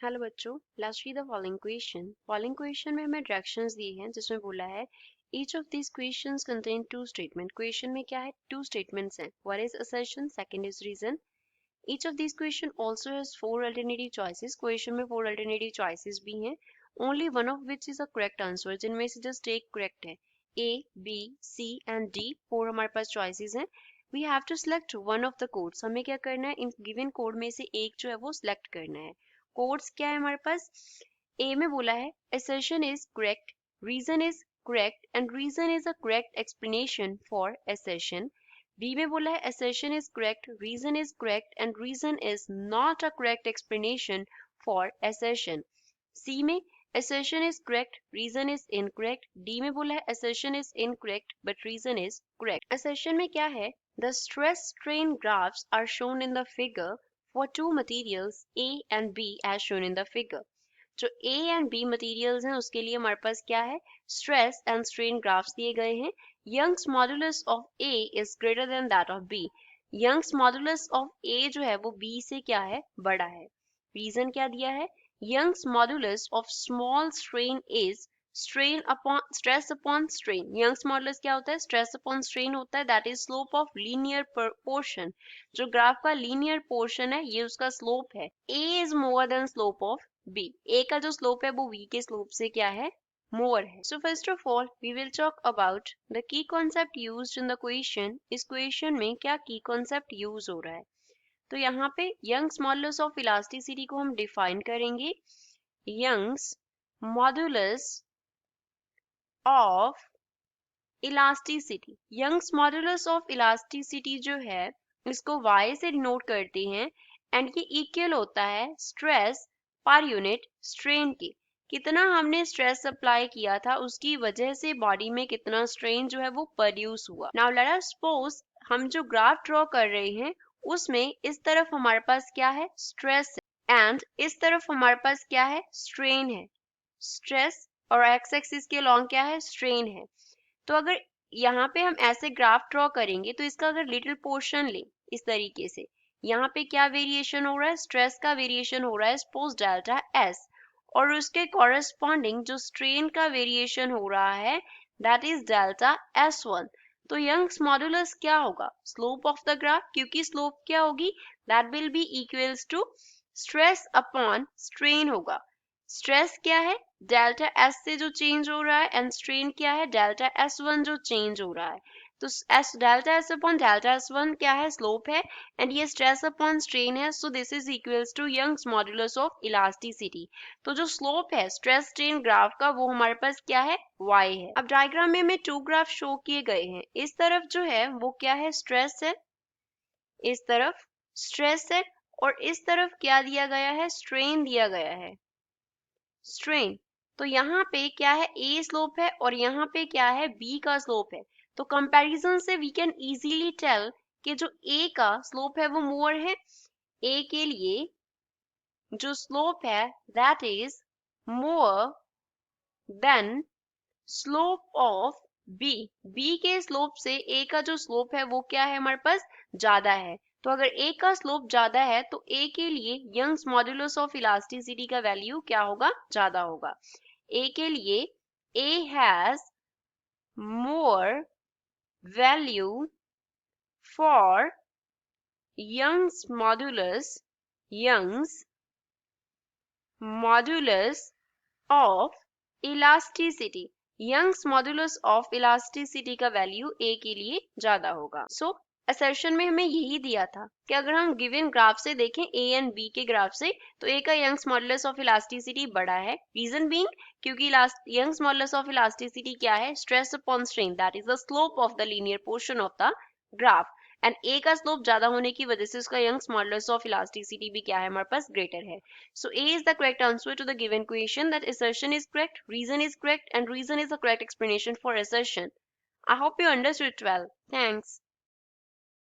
Hello बच्चों, let's read the following question. Following question में हमें डायरेक्शंस दिए हैं जिसमें बोला है each of this questions contain two statement. Question में क्या है? टू स्टेटमेंट्स हैं। One is assertion, second is reason. Each of this question also has four alternative choices. Question में फोर अल्टरनेटिव चॉइसेस भी हैं। Only one of which is a correct answer, जिनमें से just एक करेक्ट है। A, B, C and D, four हमारे पास choices हैं। We have to select one of the codes. हमें क्या करना है? इन गिवन कोड में से एक जो है वो सिलेक्ट करना है। कोड्स क्या है हमारे पास? ए में बोला है assertion is correct, reason is correct and reason is a correct explanation for assertion. B में बोला है assertion is correct, reason is correct and reason is not a correct explanation for assertion. C में assertion is correct, reason is incorrect. D में बोला है assertion is incorrect but reason is correct. Assertion में क्या है? The stress strain graphs are shown in the figure for two materials A and B as shown in the figure. जो A and B materials हैं उसके लिए हमारे पास क्या है? Stress and strain graphs दिए गए हैं. Young's modulus of A is greater than that of B. Young's modulus of A जो है वो B से क्या है? बड़ा है. Reason क्या दिया है? Young's modulus of small strain is stress upon strain. Young's modulus क्या होता है? Stress upon strain होता है. That is slope of linear portion. जो ग्राफ का linear portion है ये उसका slope है. A is more than slope of B. A का जो slope है वो B के slope से क्या है? More है. So first of all, we will talk about the key concept used in the question. इस question में क्या key concept use हो रहा है? तो यहाँ पे Young's modulus of elasticity को हम define करेंगे. Young's modulus of elasticity. Young's modulus of elasticity जो है इसको Y से डिनोट करते हैं एंड ये इक्वल होता है स्ट्रेस पर यूनिट स्ट्रेन के. कितना हमने स्ट्रेस अप्लाई किया था उसकी वजह से बॉडी में कितना स्ट्रेन जो है वो प्रोड्यूस हुआ. नाउ लेट अस सपोज हम जो ग्राफ ड्रॉ कर रहे हैं उसमें इस तरफ हमारे पास क्या है? स्ट्रेस है एंड इस तरफ हमारे पास क्या है? स्ट्रेन है. स्ट्रेस और एक्स एक्सिस के लॉन्ग क्या है? स्ट्रेन है. तो अगर यहाँ पे हम ऐसे ग्राफ ड्रॉ करेंगे तो इसका अगर लिटिल पोर्शन ले इस तरीके से, यहाँ पे क्या वेरिएशन हो रहा है? स्ट्रेस का वेरिएशन हो रहा है सपोज डेल्टा एस, और उसके कॉरेस्पॉन्डिंग जो स्ट्रेन का वेरिएशन हो रहा है दैट इज डेल्टा S1. तो यंग्स मॉडुलस क्या होगा? स्लोप ऑफ द ग्राफ, क्योंकि स्लोप क्या होगी? That will be equals to stress upon strain होगा. स्ट्रेस क्या है? डेल्टा एस से जो चेंज हो रहा है एंड स्ट्रेन क्या है? डेल्टा S1 जो चेंज हो रहा है. तो S delta S upon delta S1 क्या है? स्लोप है एंड ये स्ट्रेस अपॉन स्ट्रेन है. So this is equals to Young's modulus of elasticity. तो जो स्लोप है स्ट्रेस स्ट्रेन ग्राफ का वो हमारे पास क्या है? Y है. अब डायग्राम में हमें टू ग्राफ शो किए गए हैं. इस तरफ जो है वो क्या है? स्ट्रेस है. इस तरफ स्ट्रेस है और इस तरफ क्या दिया गया है? स्ट्रेन दिया गया है. स्ट्रेन. तो यहाँ पे क्या है? ए स्लोप है और यहाँ पे क्या है? बी का स्लोप है. तो कंपैरिजन से वी कैन इजीली टेल कि जो ए का स्लोप है वो मोर है. ए के लिए जो स्लोप है that is more than slope of B. B के स्लोप से ए का जो स्लोप है वो क्या है हमारे पास? ज्यादा है. तो अगर ए का स्लोप ज्यादा है तो ए के लिए यंग्स मॉड्यूलस ऑफ इलास्टिसिटी का वैल्यू क्या होगा? ज्यादा होगा. ए के लिए A has more value for Young's modulus of elasticity. Young's modulus of elasticity का वैल्यू ए के लिए ज्यादा होगा. सो असर्शन में हमें यही दिया था कि अगर हम गिवन ग्राफ से देखें ए एंड बी के ग्राफ से तो ए का यंग्स मॉडुलस ऑफ इलास्टिसिटी बड़ा है. रीजन बीइंग क्योंकि यंग्स मॉडुलस ऑफ इलास्टिसिटी क्या है? Stress upon strain, that is the slope of the linear portion of the graph. And A का स्लोप ज्यादा होने की वजह से उसका यंग्स मॉडुलस ऑफ इलास्टिसिटी भी क्या है? हमारे पास ग्रेटर है. So A is the correct answer to the given question, that assertion is correct, reason is correct, and reason is the correct explanation for assertion. I hope you understood it well. Thanks.